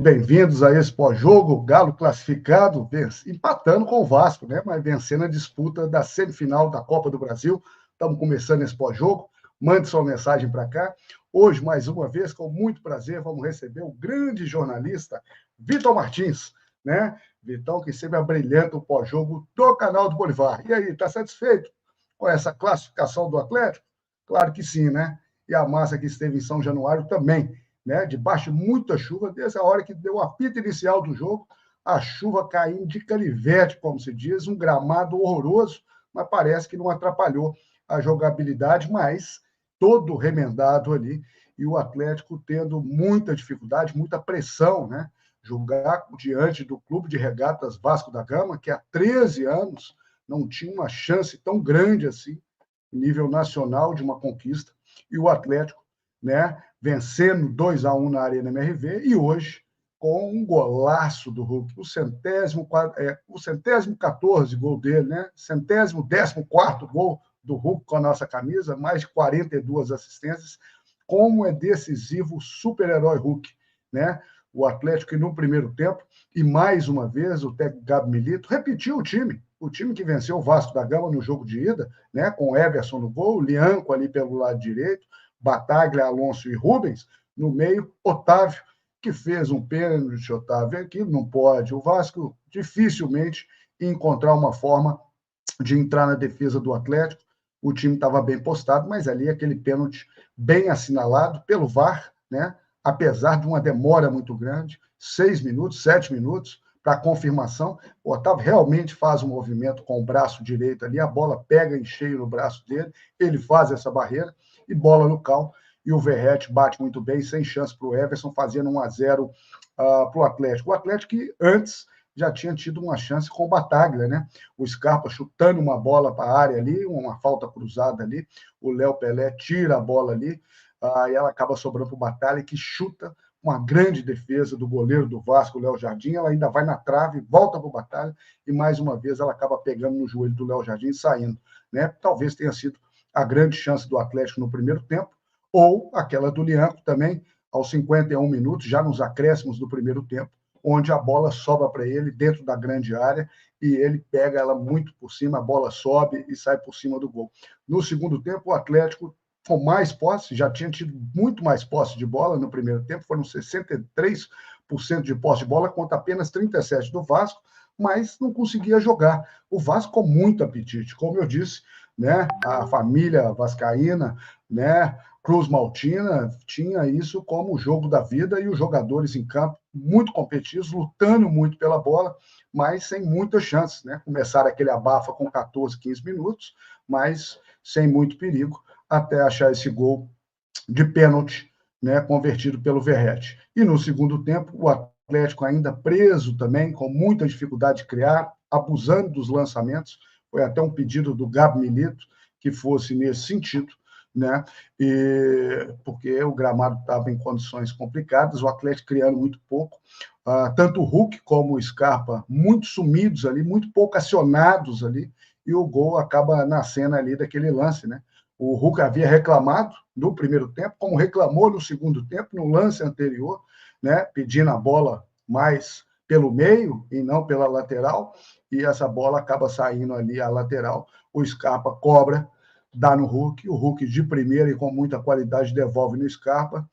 Bem-vindos a esse pós-jogo, Galo classificado, empatando com o Vasco, né? Mas vencendo a disputa da semifinal da Copa do Brasil. Estamos começando esse pós-jogo. Mande sua mensagem para cá. Hoje, mais uma vez, com muito prazer, vamos receber o grande jornalista Vitor Martins, né? Vitão, que sempre abrilhanta o pós-jogo do canal do Bolivar. E aí, está satisfeito com essa classificação do Atlético? Claro que sim, né? E a massa que esteve em São Januário também, né, debaixo de muita chuva, desde a hora que deu o apito inicial do jogo, a chuva caindo de canivete, como se diz, um gramado horroroso, mas parece que não atrapalhou a jogabilidade, mas todo remendado ali, e o Atlético tendo muita dificuldade, muita pressão, né? Jogar diante do Clube de Regatas Vasco da Gama, que há 13 anos não tinha uma chance tão grande assim, nível nacional, de uma conquista, e o Atlético, né, vencendo 2-1 na Arena MRV, e hoje, com um golaço do Hulk, o centésimo 14 gol dele, né? Centésimo 14º gol do Hulk com a nossa camisa, mais de 42 assistências. Como é decisivo o super-herói Hulk, né? O Atlético, que no primeiro tempo, e mais uma vez o técnico Gabi Milito repetiu o time que venceu o Vasco da Gama no jogo de ida, né? Com o Everson no gol, o Lianco ali pelo lado direito, Bataglia, Alonso e Rubens, no meio, Otávio, que fez um pênalti, Otávio, aquilo não pode. O Vasco dificilmente ia encontrar uma forma de entrar na defesa do Atlético. O time estava bem postado, mas ali aquele pênalti bem assinalado pelo VAR, né? Apesar de uma demora muito grande, 6 minutos, 7 minutos, para a confirmação. O Otávio realmente faz um movimento com o braço direito ali, a bola pega em cheio no braço dele, ele faz essa barreira, e bola no cal, e o Verratti bate muito bem, sem chance para o Everson, fazendo 1-0 para o Atlético. O Atlético que antes já tinha tido uma chance com o Bataglia, né? O Scarpa chutando uma bola para a área ali, uma falta cruzada ali, o Léo Pelé tira a bola ali, e ela acaba sobrando para o Bataglia, que chuta uma grande defesa do goleiro do Vasco, o Léo Jardim, ela ainda vai na trave, volta para o Bataglia, e mais uma vez ela acaba pegando no joelho do Léo Jardim e saindo, né? Talvez tenha sido a grande chance do Atlético no primeiro tempo, ou aquela do Lianco também, aos 51 minutos, já nos acréscimos do primeiro tempo, onde a bola sobra para ele dentro da grande área e ele pega ela muito por cima, a bola sobe e sai por cima do gol. No segundo tempo, o Atlético com mais posse, já tinha tido muito mais posse de bola no primeiro tempo, foram 63% de posse de bola contra apenas 37% do Vasco, mas não conseguia jogar. O Vasco com muito apetite, como eu disse, né? A família vascaína, né? Cruz Maltina tinha isso como o jogo da vida, e os jogadores em campo muito competitivos, lutando muito pela bola, mas sem muitas chances, né? Começaram aquele abafa com 14, 15 minutos, mas sem muito perigo, até achar esse gol de pênalti, né, convertido pelo Verratti. E no segundo tempo, o Atlético ainda preso também, com muita dificuldade de criar, abusando dos lançamentos. Foi até um pedido do Gabi Milito que fosse nesse sentido, né? Porque o gramado estava em condições complicadas, o Atlético criando muito pouco, tanto o Hulk como o Scarpa muito sumidos ali, muito pouco acionados ali, e o gol acaba nascendo ali daquele lance, né? O Hulk havia reclamado no primeiro tempo, como reclamou no segundo tempo, no lance anterior, né? Pedindo a bola mais pelo meio e não pela lateral, e essa bola acaba saindo ali a lateral, o Scarpa cobra, dá no Hulk, o Hulk de primeira e com muita qualidade devolve no Scarpa,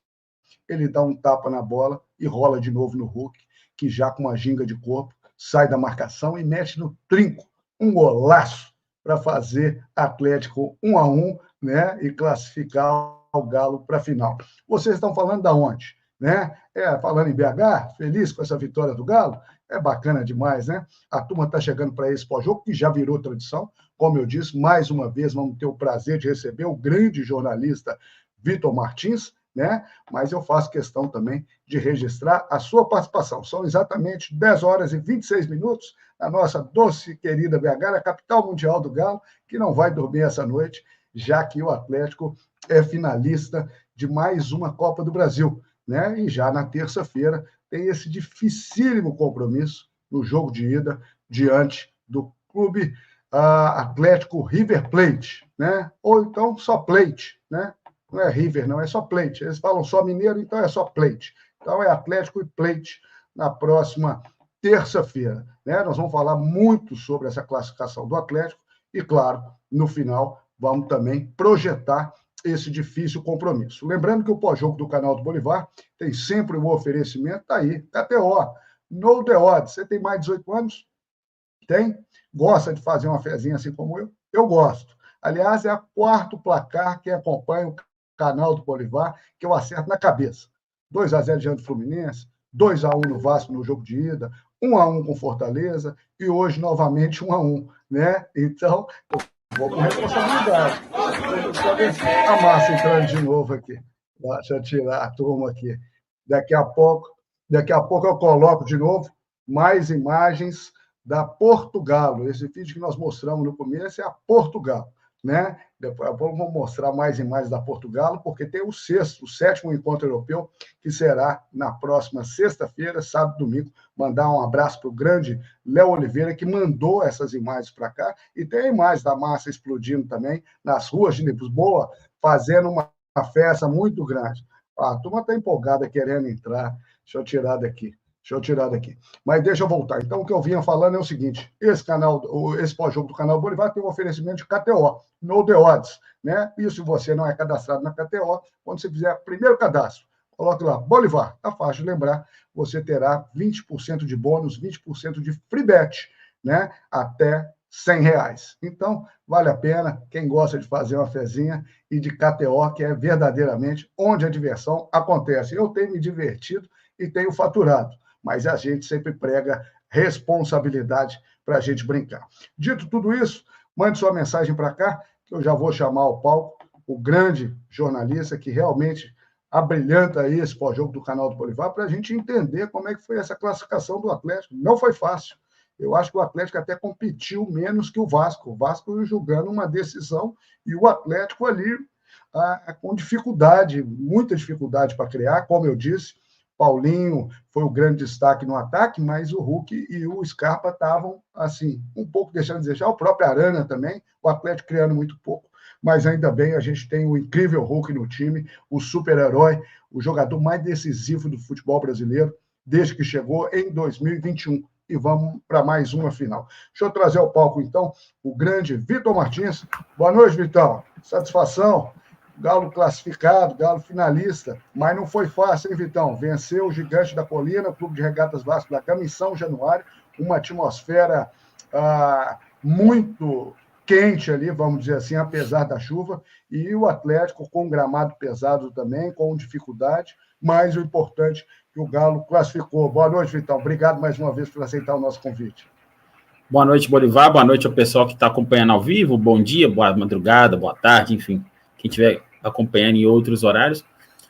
ele dá um tapa na bola e rola de novo no Hulk, que já com uma ginga de corpo sai da marcação e mete no trinco um golaço para fazer Atlético 1-1, né, e classificar o Galo para a final. Vocês estão falando da onde? Né? Falando em BH, feliz com essa vitória do Galo? É bacana demais, né? A turma está chegando para esse pós-jogo, que já virou tradição. Como eu disse, mais uma vez vamos ter o prazer de receber o grande jornalista Vitor Martins, né? Mas eu faço questão também de registrar a sua participação. São exatamente 10 horas e 26 minutos na nossa doce querida BH, a capital mundial do Galo, que não vai dormir essa noite, já que o Atlético é finalista de mais uma Copa do Brasil, né? E já na terça-feira tem esse dificílimo compromisso no jogo de ida diante do Clube Atlético River Plate, né? Ou então só Plate, né? Não é River, não, é só Plate. Eles falam só mineiro, então é só Plate. Então é Atlético e Plate na próxima terça-feira, né? Nós vamos falar muito sobre essa classificação do Atlético e, claro, no final, vamos também projetar esse difícil compromisso. Lembrando que o pós-jogo do canal do Bolivar tem sempre um oferecimento, tá aí, KTO, no The Odds. Você tem mais de 18 anos? Tem? Gosta de fazer uma fezinha assim como eu? Eu gosto. Aliás, é o quarto placar que acompanha o canal do Bolivar, que eu acerto na cabeça. 2-0 diante do Fluminense, 2-1 no Vasco no jogo de ida, 1-1 com Fortaleza e hoje novamente 1-1, né? Então, vou com responsabilidade. Deixa eu ver a massa entrando de novo aqui. Deixa eu tirar a turma aqui. Daqui a pouco eu coloco de novo mais imagens da Portugalo. Esse vídeo que nós mostramos no começo é a Portugalo, né? Depois vamos mostrar mais imagens da Portugalo, porque tem o sétimo encontro europeu, que será na próxima sexta-feira, sábado e domingo. Mandar um abraço para o grande Léo Oliveira, que mandou essas imagens para cá, e tem a imagem da massa explodindo também nas ruas de Lisboa, fazendo uma festa muito grande. A turma está empolgada, querendo entrar. Deixa eu tirar daqui. Mas deixa eu voltar. Então, o que eu vinha falando é o seguinte: esse pós-jogo do canal Bolivar tem um oferecimento de KTO, no The Odds, né? E se você não é cadastrado na KTO, quando você fizer o primeiro cadastro, coloque lá, Bolivar, tá fácil de lembrar, você terá 20% de bônus, 20% de free bet, né? Até R$100. Então, vale a pena, quem gosta de fazer uma fezinha, e de KTO, que é verdadeiramente onde a diversão acontece. Eu tenho me divertido e tenho faturado, mas a gente sempre prega responsabilidade para a gente brincar. Dito tudo isso, mande sua mensagem para cá, que eu já vou chamar ao palco o grande jornalista que realmente abrilhanta aí esse pós-jogo do canal do Bolivar, para a gente entender como é que foi essa classificação do Atlético. Não foi fácil. Eu acho que o Atlético até competiu menos que o Vasco. O Vasco julgando uma decisão e o Atlético ali com dificuldade, muita dificuldade para criar, como eu disse. Paulinho foi o grande destaque no ataque, mas o Hulk e o Scarpa estavam, assim, um pouco deixando de desejar. O próprio Arana também, o Atlético criando muito pouco, mas ainda bem a gente tem o incrível Hulk no time, o super-herói, o jogador mais decisivo do futebol brasileiro, desde que chegou em 2021. E vamos para mais uma final. Deixa eu trazer ao palco, então, o grande Vitor Martins. Boa noite, Vitão. Satisfação. Galo classificado, Galo finalista, mas não foi fácil, hein, Vitão? Venceu o Gigante da Colina, o Clube de Regatas Vasco da Gama, em São Januário, uma atmosfera muito quente ali, vamos dizer assim, apesar da chuva, e o Atlético com um gramado pesado também, com dificuldade, mas o importante é que o Galo classificou. Boa noite, Vitão. Obrigado mais uma vez por aceitar o nosso convite. Boa noite, Bolivar. Boa noite ao pessoal que está acompanhando ao vivo. Bom dia, boa madrugada, boa tarde, enfim, quem estiver acompanhando em outros horários.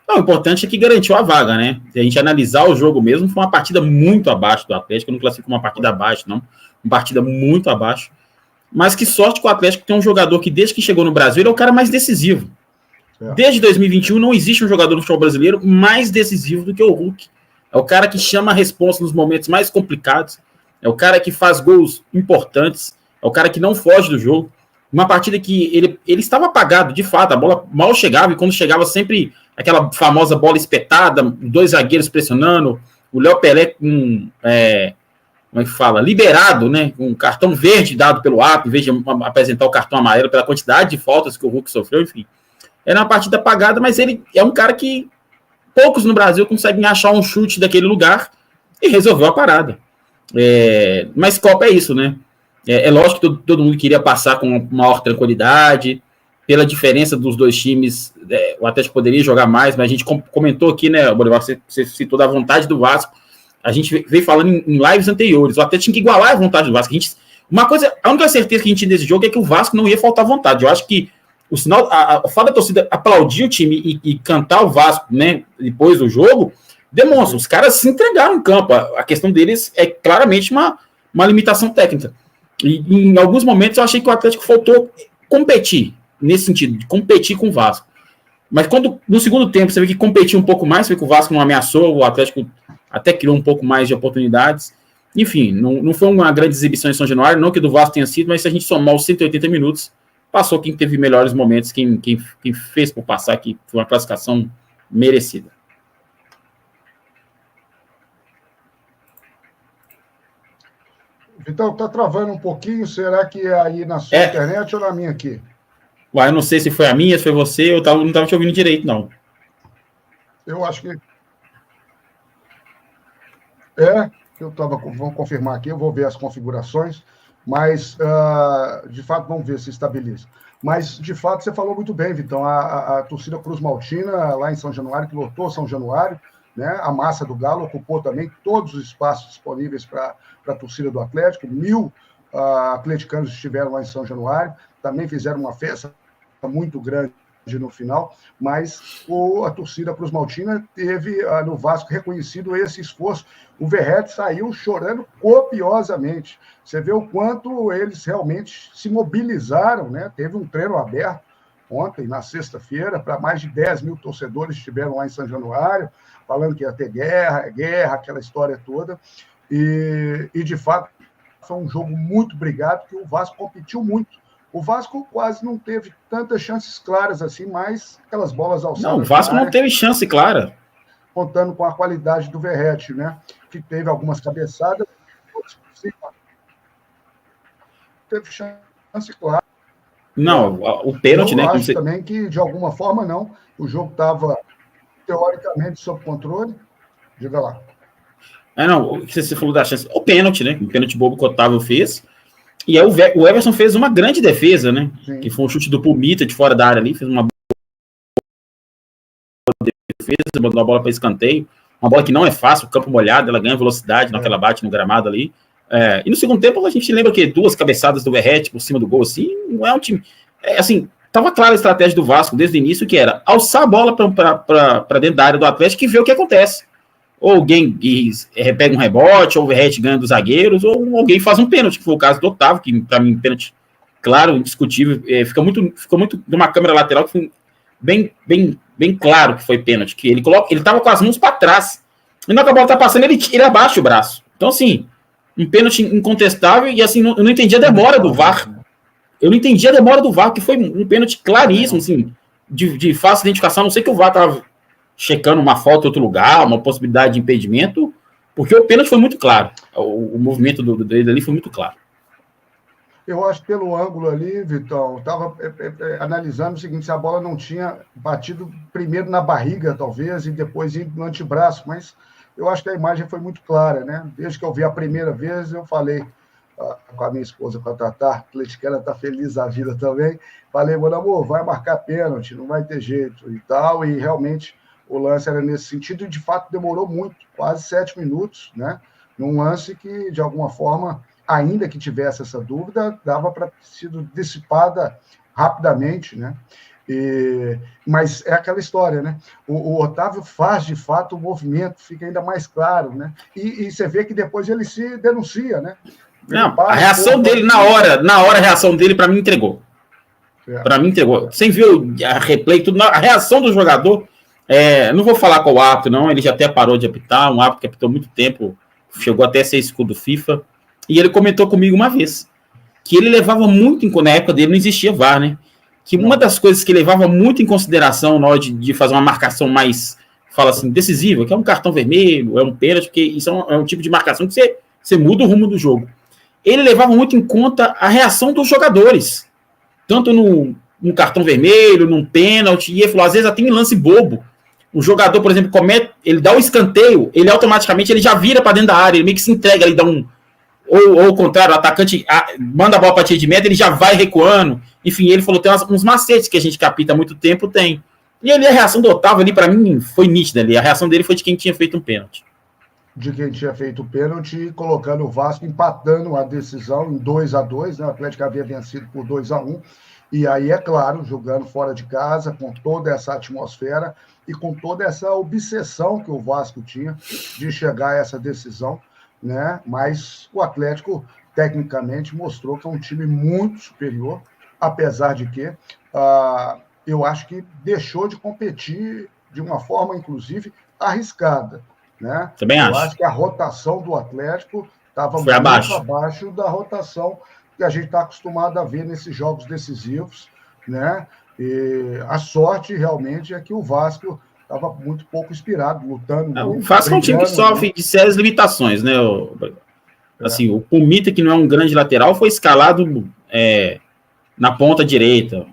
Não, o importante é que garantiu a vaga, né? Se a gente analisar o jogo mesmo, foi uma partida muito abaixo do Atlético. Eu não classifico uma partida abaixo, não. Uma partida muito abaixo. Mas que sorte que o Atlético tem um jogador que, desde que chegou no Brasil, ele é o cara mais decisivo. Desde 2021, não existe um jogador no futebol brasileiro mais decisivo do que o Hulk. É o cara que chama a responsa nos momentos mais complicados. É o cara que faz gols importantes. É o cara que não foge do jogo. Uma partida que ele estava apagado, de fato, a bola mal chegava, e quando chegava sempre aquela famosa bola espetada, dois zagueiros pressionando, o Léo Pelé com, como é que fala, liberado, né, com um cartão verde dado pelo árbitro, em vez de apresentar o cartão amarelo pela quantidade de faltas que o Hulk sofreu, enfim. Era uma partida apagada, mas ele é um cara que poucos no Brasil conseguem achar um chute daquele lugar e resolveu a parada. Mas Copa é isso, né? É lógico que todo mundo queria passar com maior tranquilidade, pela diferença dos dois times, o Atlético poderia jogar mais, mas a gente comentou aqui, né, Bolivar, você citou da vontade do Vasco, a gente veio falando em lives anteriores, o Atlético tinha que igualar a vontade do Vasco. A única certeza que a gente tinha nesse jogo é que o Vasco não ia faltar vontade. Eu acho que o sinal, o fato da torcida aplaudir o time e cantar o Vasco, né, depois do jogo, demonstra, os caras se entregaram em campo. A questão deles é claramente uma limitação técnica. E em alguns momentos eu achei que o Atlético faltou competir, nesse sentido, de competir com o Vasco. Mas quando no segundo tempo você vê que competiu um pouco mais, você vê que o Vasco não ameaçou, o Atlético até criou um pouco mais de oportunidades. Enfim, não foi uma grande exibição em São Januário, não que do Vasco tenha sido, mas se a gente somar os 180 minutos, passou quem teve melhores momentos, quem fez por passar, que foi uma classificação merecida. Vitão, tá travando um pouquinho. Será que é aí na sua internet ou na minha aqui? Uai, eu não sei se foi a minha, se foi você, não estava te ouvindo direito, não. Eu acho que vamos confirmar aqui, eu vou ver as configurações, mas de fato vamos ver se estabiliza. Mas de fato você falou muito bem, Vitão, a torcida Cruz Maltina lá em São Januário, que lotou São Januário, né? A massa do Galo ocupou também todos os espaços disponíveis para a torcida do Atlético, 1.000 atleticanos estiveram lá em São Januário, também fizeram uma festa muito grande no final, mas a torcida Cruz Maltina teve no Vasco reconhecido esse esforço. O Verratti saiu chorando copiosamente. Você vê o quanto eles realmente se mobilizaram, né? Teve um treino aberto ontem, na sexta-feira, para mais de 10 mil torcedores que estiveram lá em São Januário, falando que ia ter guerra, aquela história toda. E de fato, foi um jogo muito brigado, que o Vasco competiu muito. O Vasco quase não teve tantas chances claras assim, mas aquelas bolas alçadas. Não, o Vasco não teve chance clara. Contando com a qualidade do Verratti, né? Que teve algumas cabeçadas. Teve chance clara. Não, o pênalti, né? Eu acho também que, de alguma forma, não. O jogo estava, teoricamente, sob controle. Diga lá. Não, o que você falou da chance. O pênalti, né? O pênalti bobo que o Otávio fez. E aí o Everson fez uma grande defesa, né? Sim. Que foi um chute do Pumita de fora da área ali, fez uma boa defesa, mandou a bola para escanteio. Uma bola que não é fácil, campo molhado, ela ganha velocidade na hora que ela bate no gramado ali. E no segundo tempo a gente lembra que 2 cabeçadas do Verratti por cima do gol, assim, não é um time... assim, tava clara a estratégia do Vasco desde o início, que era alçar a bola para dentro da área do Atlético e ver o que acontece. Ou alguém pega um rebote, ou o Verratti ganha dos zagueiros, ou alguém faz um pênalti, que foi o caso do Otávio, que para mim, pênalti claro, indiscutível, ficou muito de uma câmera lateral que foi bem claro que foi pênalti, que ele tava com as mãos para trás, e na hora que a bola tá passando, ele abaixa o braço. Então, assim, um pênalti incontestável, e assim, eu não entendi a demora do VAR. Eu não entendi a demora do VAR, que foi um pênalti claríssimo, assim, de fácil identificação, a não sei que o VAR tava checando uma falta em outro lugar, uma possibilidade de impedimento, porque o pênalti foi muito claro. O movimento dele ali foi muito claro. Eu acho que pelo ângulo ali, Vitão, estava analisando o seguinte, se a bola não tinha batido primeiro na barriga, talvez, e depois indo no antebraço, mas eu acho que a imagem foi muito clara, né? Desde que eu vi a primeira vez, eu falei com a minha esposa, com a Tatá, a atleticana está feliz da vida também, falei, meu amor, vai marcar pênalti, não vai ter jeito e tal, e realmente o lance era nesse sentido, e de fato demorou muito, quase 7 minutos, né? Num lance que, de alguma forma, ainda que tivesse essa dúvida, dava para ter sido dissipada rapidamente, né? Mas é aquela história, né? O Otávio faz, de fato, o movimento, fica ainda mais claro, né? E você vê que depois ele se denuncia, né? Não, a reação dele, na hora a reação dele, para mim, entregou. Para mim, entregou. Você viu a replay, tudo, a reação do jogador... não vou falar qual árbitro, não, ele já até parou de apitar, um árbitro que apitou muito tempo, chegou até a ser escudo FIFA, e ele comentou comigo uma vez, que ele levava muito, na época dele não existia VAR, né, que uma das coisas que levava muito em consideração na hora de fazer uma marcação mais, fala assim, decisiva, que é um cartão vermelho, é um pênalti, porque isso é um tipo de marcação que você muda o rumo do jogo. Ele levava muito em conta a reação dos jogadores, tanto no cartão vermelho, num pênalti, e ele falou, às vezes até em lance bobo, o jogador, por exemplo, ele dá o escanteio, ele automaticamente ele já vira para dentro da área, ele meio que se entrega, ele dá ou ao contrário, o atacante manda a bola para tiro de meta, ele já vai recuando. Enfim, ele falou, tem uns macetes que a gente capita há muito tempo, tem. E ali a reação do Otávio ali, para mim, foi nítida ali. A reação dele foi de quem tinha feito um pênalti. De quem tinha feito o pênalti, colocando o Vasco, empatando a decisão em 2-2, né? O Atlético havia vencido por 2-1. E aí, é claro, jogando fora de casa, com toda essa atmosfera e com toda essa obsessão que o Vasco tinha de chegar a essa decisão, né? Mas o Atlético, tecnicamente, mostrou que é um time muito superior, apesar de que eu acho que deixou de competir de uma forma, inclusive, arriscada, né? Também acho. Eu acho que a rotação do Atlético estava muito abaixo da rotação que a gente está acostumado a ver nesses jogos decisivos, né? E a sorte realmente é que o Vasco estava muito pouco inspirado, lutando. O Vasco é um time que sofre de sérias limitações, né? Assim, o Pumita, que não é um grande lateral, foi escalado na ponta direita.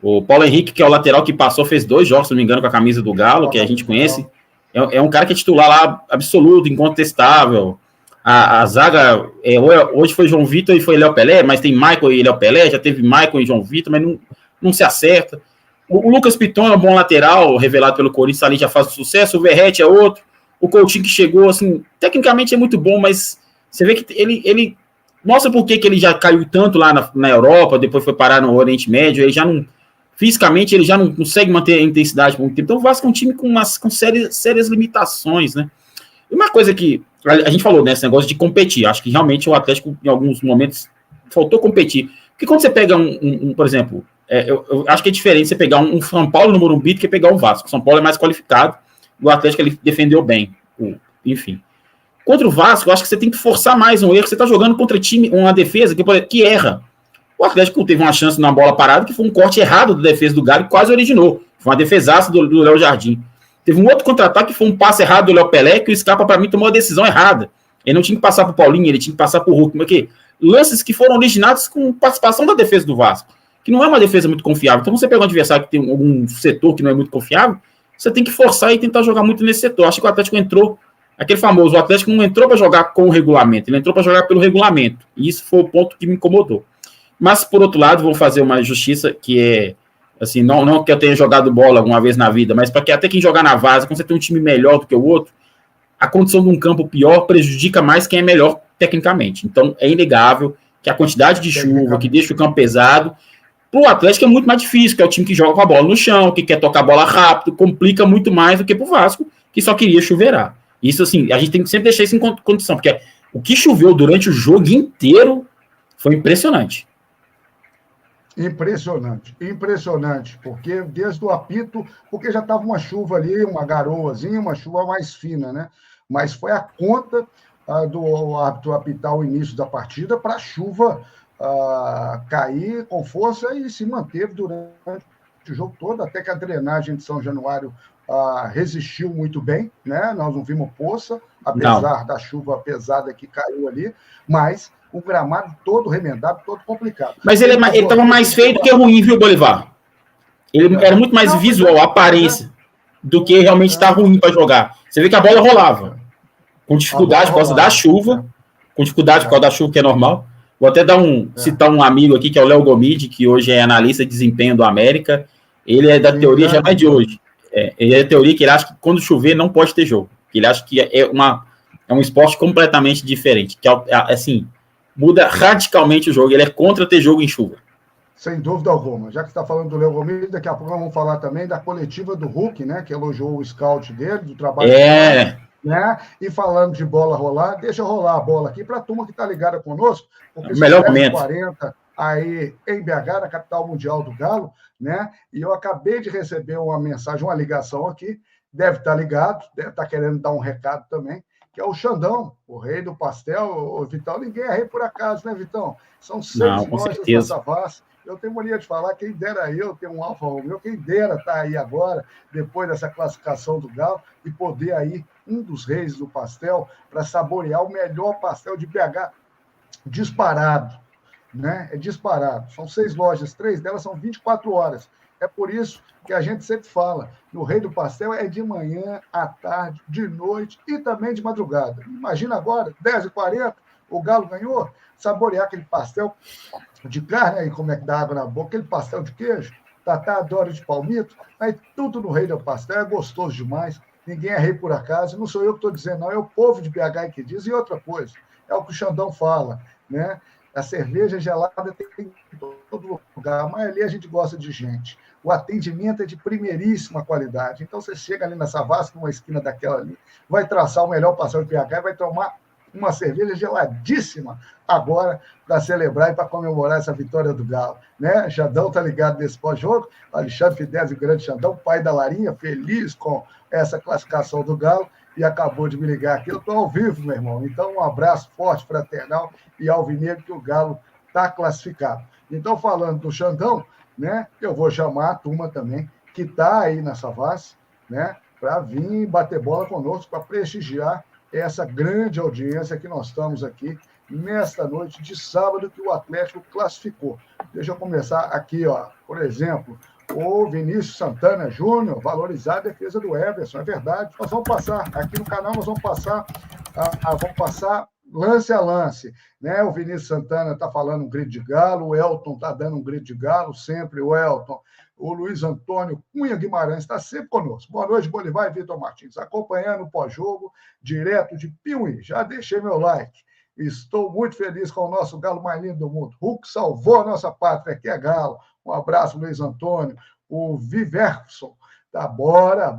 O Paulo Henrique, que é o lateral que passou, fez 2 jogos, se não me engano, com a camisa do Galo, que a gente conhece. É um cara que é titular lá, absoluto, incontestável. A zaga, hoje foi João Vitor e foi Léo Pelé, mas tem Michael e Léo Pelé, já teve Michael e João Vitor, mas não se acerta. O Lucas Piton é um bom lateral, revelado pelo Corinthians, ali já faz sucesso. O Verratti é outro. O Coutinho que chegou, assim, tecnicamente é muito bom, mas você vê que ele mostra por que ele já caiu tanto lá na Europa, depois foi parar no Oriente Médio, ele já não, fisicamente, ele já não consegue manter a intensidade por muito tempo. Então o Vasco é um time com sérias limitações, né? E uma coisa que a gente falou, né, esse negócio de competir, acho que realmente o Atlético, em alguns momentos, faltou competir. Porque quando você pega por exemplo, eu acho que é diferente você pegar um São Paulo no Morumbi do que pegar um Vasco. O São Paulo é mais qualificado, o Atlético ele defendeu bem, enfim. Contra o Vasco, eu acho que você tem que forçar mais um erro. Você está jogando contra uma defesa que erra. O Atlético teve uma chance na bola parada, que foi um corte errado da defesa do Galo, que quase originou. Foi uma defesaça do Léo Jardim. Teve um outro contra-ataque, que foi um passe errado do Léo Pelé, que o Scarpa, para mim, tomou a decisão errada. Ele não tinha que passar para o Paulinho, ele tinha que passar para o Hulk. Porque lances que foram originados com participação da defesa do Vasco, que não é uma defesa muito confiável. Então, você pega um adversário que tem algum setor que não é muito confiável, você tem que forçar e tentar jogar muito nesse setor. Acho que o Atlético entrou, aquele famoso, o Atlético não entrou para jogar com o regulamento, ele entrou para jogar pelo regulamento. E isso foi o ponto que me incomodou. Mas, por outro lado, vou fazer uma justiça que é, assim, não que eu tenha jogado bola alguma vez na vida, mas para que até quem jogar na várzea, quando você tem um time melhor do que o outro, a condição de um campo pior prejudica mais quem é melhor tecnicamente. Então, é inegável que a quantidade de chuva, que deixa o campo pesado, para o Atlético é muito mais difícil, que é o time que joga com a bola no chão, que quer tocar a bola rápido, complica muito mais do que para o Vasco, que só queria chuveirar. Isso, assim, a gente tem que sempre deixar isso em condição, porque o que choveu durante o jogo inteiro foi impressionante. Impressionante, porque desde o apito, porque já estava uma chuva ali, uma garoazinha, uma chuva mais fina, né? Mas foi a conta do árbitro apitar o início da partida para a chuva cair com força e se manteve durante o jogo todo, até que a drenagem de São Januário resistiu muito bem, né? Nós não vimos poça, apesar da chuva pesada que caiu ali, mas o gramado todo remendado, todo complicado. Mas ele estava mais feio do que ruim, viu, Bolivar? Ele era muito mais visual, a aparência, do que realmente estar ruim para jogar. Você vê que a bola rolava, com dificuldade por causa da chuva, que é normal. Vou até citar um amigo aqui, que é o Léo Gomide, que hoje é analista de desempenho do América. Ele é da teoria, já não é de hoje. Ele é da teoria que ele acha que quando chover não pode ter jogo. Ele acha que é um esporte completamente diferente, que assim, muda radicalmente o jogo. Ele é contra ter jogo em chuva. Sem dúvida alguma. Já que você está falando do Léo Gomide, daqui a pouco vamos falar também da coletiva do Hulk, né, que elogiou o scout dele, do trabalho dele, né? E falando de bola rolar, deixa eu rolar a bola aqui para a turma que está ligada conosco, porque melhor momento. 40 aí em BH, na capital mundial do Galo, né? E eu acabei de receber uma mensagem, uma ligação aqui, deve estar ligado, deve estar querendo dar um recado também, que é o Xandão, o rei do pastel, o Vitão. Ninguém é rei por acaso, né, Vitão? São 6 lojas da Savassi. Eu tenho mania de falar, quem dera eu ter um Alfa Romeo, quem dera estar aí agora, depois dessa classificação do Galo, e poder aí, um dos reis do pastel, para saborear o melhor pastel de BH, disparado, né? É disparado. São 6 lojas, 3 delas são 24 horas. É por isso que a gente sempre fala, no Rei do Pastel é de manhã, à tarde, de noite e também de madrugada. Imagina agora, 10h40, o Galo ganhou, saborear aquele pastel de carne, aí como é que dá água na boca, aquele pastel de queijo, Tatá adora de palmito, aí tudo no Rei do Pastel, é gostoso demais, ninguém é rei por acaso, não sou eu que estou dizendo, não, é o povo de BH que diz, e outra coisa, é o que o Xandão fala, né? A cerveja gelada tem em todo lugar, mas ali a gente gosta de gente. O atendimento é de primeiríssima qualidade. Então, você chega ali na Savassi, numa esquina daquela ali, vai traçar o melhor pastel de BH e vai tomar uma cerveja geladíssima agora para celebrar e para comemorar essa vitória do Galo. Né? Xandão está ligado nesse pós-jogo, Alexandre Fidesz, o grande Xandão, pai da Larinha, feliz com essa classificação do Galo, e acabou de me ligar aqui. Eu estou ao vivo, meu irmão. Então, um abraço forte, fraternal e alvinegro, que o Galo está classificado. Então, falando do Xandão, né, eu vou chamar a turma também, que está aí na Savassi, né, para vir bater bola conosco, para prestigiar essa grande audiência que nós estamos aqui nesta noite de sábado que o Atlético classificou. Deixa eu começar aqui, ó. Por exemplo, o Vinícius Santana Júnior, valorizar a defesa do Everson, é verdade. Nós vamos passar, aqui no canal nós vamos passar lance a lance, né? O Vinícius Santana está falando um grito de galo, o Elton está dando um grito de galo, sempre o Elton. O Luiz Antônio Cunha Guimarães está sempre conosco. Boa noite, Bolivar e Vitor Martins. Acompanhando o pós-jogo, direto de Piuí. Já deixei meu like. Estou muito feliz com o nosso galo mais lindo do mundo. Hulk salvou a nossa pátria, que é galo. Um abraço, Luiz Antônio. O Viverson. Tá, bora,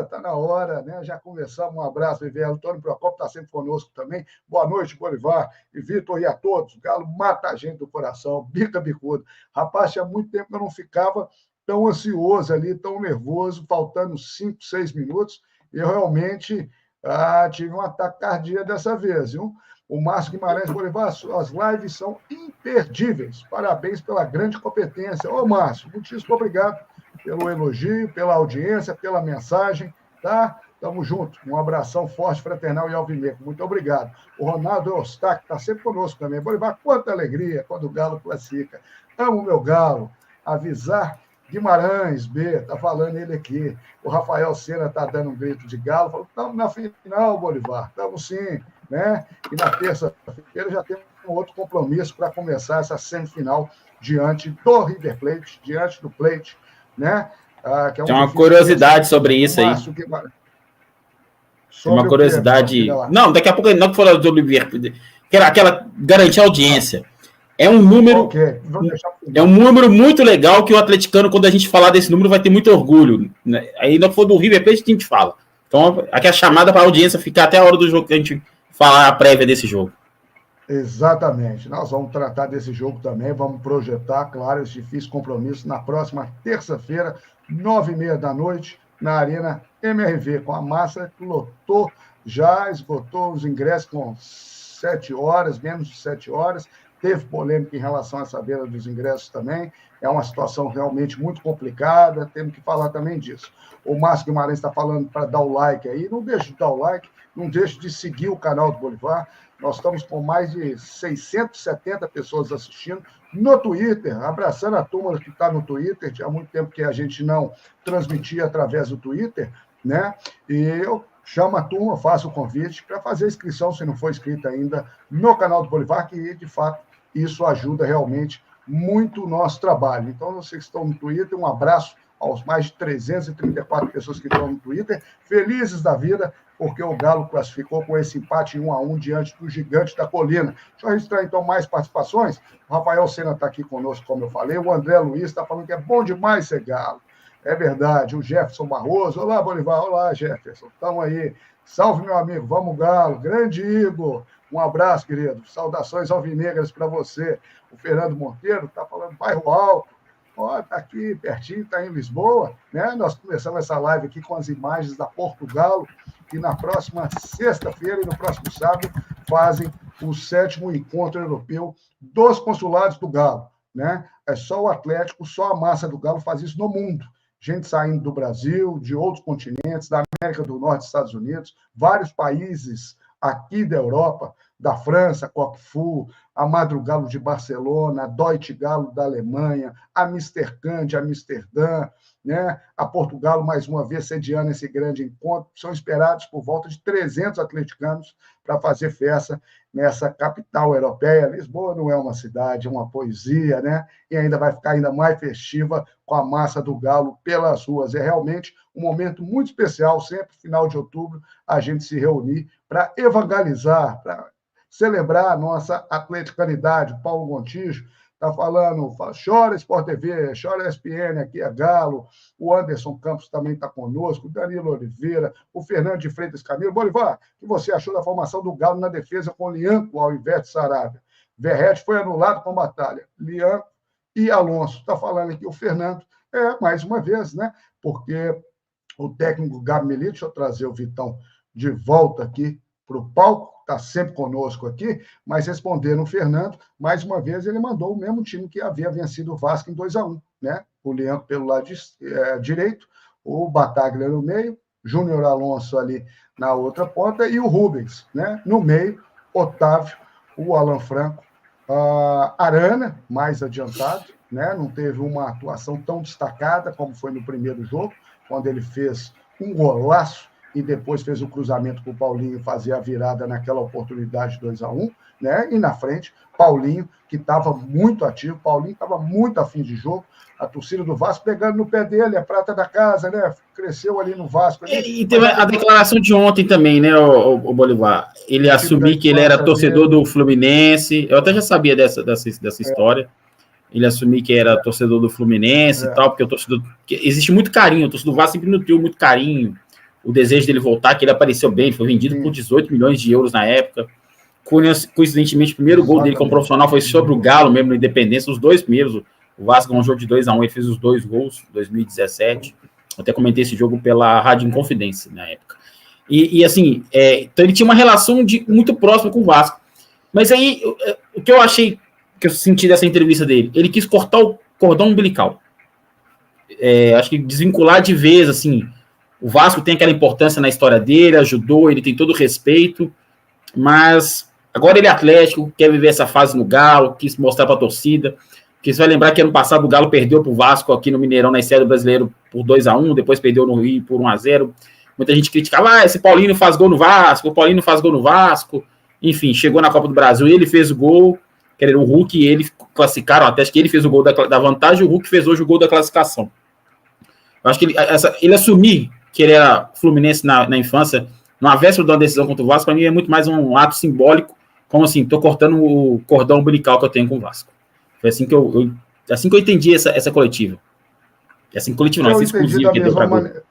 tá na hora, né? Já conversamos, um abraço, Viver. Antônio Procopio está sempre conosco também. Boa noite, Bolivar e Vitor, e a todos. O galo mata a gente do coração, bica bicudo. Rapaz, tinha muito tempo que eu não ficava tão ansioso ali, tão nervoso, faltando 5, 6 minutos. Eu realmente tive um ataque cardíaco dessa vez, viu? O Márcio Guimarães, Bolivar, as lives são imperdíveis. Parabéns pela grande competência. Ô, Márcio, muitíssimo obrigado pelo elogio, pela audiência, pela mensagem, tá? Tamo junto. Um abração forte, fraternal e alvinegro. Muito obrigado. O Ronaldo Eustáquio está sempre conosco também. Bolivar, quanta alegria quando o Galo classifica. Amo o meu Galo. Avisar Guimarães, B, tá falando ele aqui. O Rafael Sena tá dando um grito de Galo. Falou, estamos na final, Bolivar. Estamos sim, né? E na terça-feira já temos um outro compromisso para começar essa semifinal diante do River Plate, diante do Plate, né? Que é tem uma curiosidade sobre isso aí. Tem uma curiosidade. Não, daqui a pouco não que falar do Olivier, aquela garantir audiência. É um número. Okay. É um número muito legal que o atleticano, quando a gente falar desse número, vai ter muito orgulho. Né? Aí não for do River Plate, a gente fala. Então, aqui é a chamada para a audiência ficar até a hora do jogo que a gente falar a prévia desse jogo. Exatamente. Nós vamos tratar desse jogo também, vamos projetar, claro, esse difícil compromisso na próxima terça-feira, 9h30 da noite, na Arena MRV, com a massa que lotou, já esgotou os ingressos com 7 horas, menos de 7 horas, teve polêmica em relação a essa venda dos ingressos também, é uma situação realmente muito complicada, temos que falar também disso. O Márcio Guimarães está falando para dar o like aí, não deixe de dar o like, não deixe de seguir o canal do Bolivar. Nós estamos com mais de 670 pessoas assistindo no Twitter, abraçando a turma que está no Twitter. Tinha muito tempo que a gente não transmitia através do Twitter, né? E eu chamo a turma, faço o convite para fazer a inscrição, se não for inscrito ainda, no canal do Bolivar, que, de fato, isso ajuda realmente muito o nosso trabalho. Então, vocês que estão no Twitter, um abraço aos mais de 334 pessoas que estão no Twitter, felizes da vida, porque o Galo classificou com esse empate 1-1 diante do Gigante da Colina. Deixa eu registrar, então, mais participações. O Rafael Sena está aqui conosco, como eu falei. O André Luiz está falando que é bom demais ser Galo. É verdade. O Jefferson Barroso. Olá, Bolivar. Olá, Jefferson. Estamos aí. Salve, meu amigo. Vamos, Galo. Grande Igor. Um abraço, querido. Saudações alvinegras para você. O Fernando Monteiro está falando bairro Alto. Está aqui pertinho, está em Lisboa, né? Nós começamos essa live aqui com as imagens da Portugal, que na próxima sexta-feira e no próximo sábado fazem o 7º encontro europeu dos consulados do Galo, né? É só o Atlético, só a massa do Galo faz isso no mundo. Gente saindo do Brasil, de outros continentes, da América do Norte, Estados Unidos, vários países aqui da Europa, da França, Coquefou, a Madrugalo de Barcelona, a Deutsche Galo da Alemanha, a Amsterdã de Amsterdã, né? A Portugal, mais uma vez, sediando esse grande encontro. São esperados por volta de 300 atleticanos para fazer festa nessa capital europeia. Lisboa não é uma cidade, é uma poesia, né? E ainda vai ficar ainda mais festiva com a massa do Galo pelas ruas. É realmente um momento muito especial, sempre final de outubro, a gente se reunir para evangelizar, para celebrar a nossa atleticanidade. O Paulo Montijo está falando, chora Sport TV, chora ESPN, aqui é Galo. O Anderson Campos também está conosco, o Danilo Oliveira, o Fernando de Freitas Camilo. Bolivar, o que você achou da formação do Galo na defesa com Lianco ao invés de Sarabia? Verrete foi anulado com batalha. Lianco e Alonso. Está falando aqui o Fernando, mais uma vez, né? Porque o técnico Gabi Melito, deixa eu trazer o Vitão de volta aqui para o palco, está sempre conosco aqui, mas respondendo o Fernando, mais uma vez ele mandou o mesmo time que havia vencido o Vasco em 2-1, né? O Leandro pelo lado direito, o Bataglia no meio, Júnior Alonso ali na outra ponta e o Rubens, né? No meio, Otávio, o Alan Franco, Arana, mais adiantado, né? Não teve uma atuação tão destacada como foi no primeiro jogo, quando ele fez um golaço e depois fez o cruzamento para o Paulinho fazer a virada naquela oportunidade 2-1, né? E na frente, Paulinho, que estava muito ativo, Paulinho estava muito afim de jogo, a torcida do Vasco pegando no pé dele, a prata da casa, né? Cresceu ali no Vasco. Ali, e teve a declaração de ontem também, né, o Bolivar? Ele assumiu que ele era torcedor do Fluminense. Eu até já sabia dessa história. Ele assumiu que era torcedor do Fluminense e tal, porque o torcedor. Existe muito carinho, o torcedor do Vasco sempre nutriu muito carinho, o desejo dele voltar, que ele apareceu bem, ele foi vendido por 18 milhões de euros na época. Coincidentemente, o primeiro gol dele como profissional foi sobre o Galo, mesmo na Independência, os dois primeiros. O Vasco ganhou um jogo de 2-1, ele fez os 2 gols em 2017. Eu até comentei esse jogo pela Rádio Inconfidência na época. E assim, então ele tinha uma relação muito próxima com o Vasco. Mas aí, o que eu achei, que eu senti dessa entrevista dele, ele quis cortar o cordão umbilical. Acho que desvincular de vez, assim, o Vasco tem aquela importância na história dele, ajudou, ele tem todo o respeito, mas agora ele é Atlético, quer viver essa fase no Galo, quis mostrar para a torcida. Porque você vai lembrar que ano passado o Galo perdeu para o Vasco aqui no Mineirão, na estreia do Brasileiro, por 2-1, depois perdeu no Rio por 1-0. Muita gente criticava, esse Paulinho faz gol no Vasco, o Paulinho faz gol no Vasco. Enfim, chegou na Copa do Brasil, ele fez o gol, quer dizer, o Hulk e ele classificaram, até acho que ele fez o gol da vantagem, o Hulk fez hoje o gol da classificação. Eu acho que ele assumir que ele era Fluminense na infância, numa véspera de uma decisão contra o Vasco, para mim é muito mais um ato simbólico, como assim, estou cortando o cordão umbilical que eu tenho com o Vasco. Foi assim que eu entendi essa coletiva. Assim, coletiva não, essa exclusiva que deu para